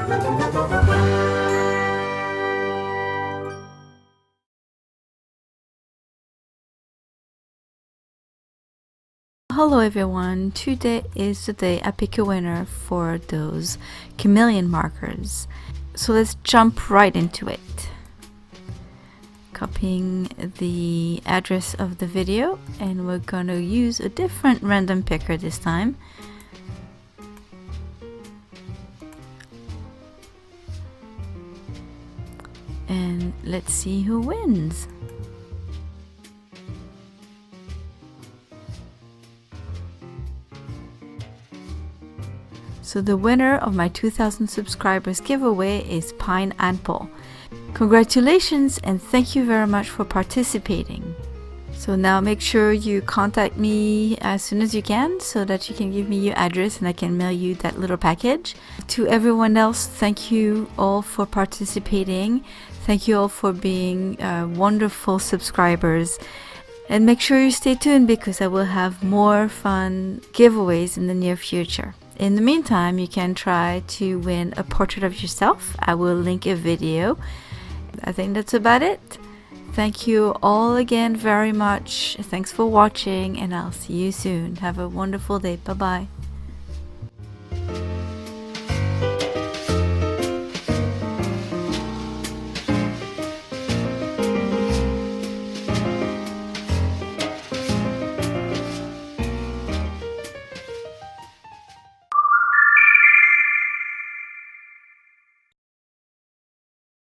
Hello everyone, today is the day I pick a winner for those chameleon markers. So let's jump right into it. Copying the address of the video, and we're going to use a different random picker this time. And let's see who wins. So the winner of my 2000 subscribers giveaway is Pineapple. Congratulations and thank you very much for participating. So now make sure you contact me as soon as you can so that you can give me your address and I can mail you that little package. To everyone else, thank you all for participating. Thank you all for being wonderful subscribers. And make sure you stay tuned because I will have more fun giveaways in the near future. In the meantime, you can try to win a portrait of yourself. I will link a video. I think that's about it. Thank you all again very much. Thanks for watching and I'll see you soon. Have a wonderful day. Bye bye.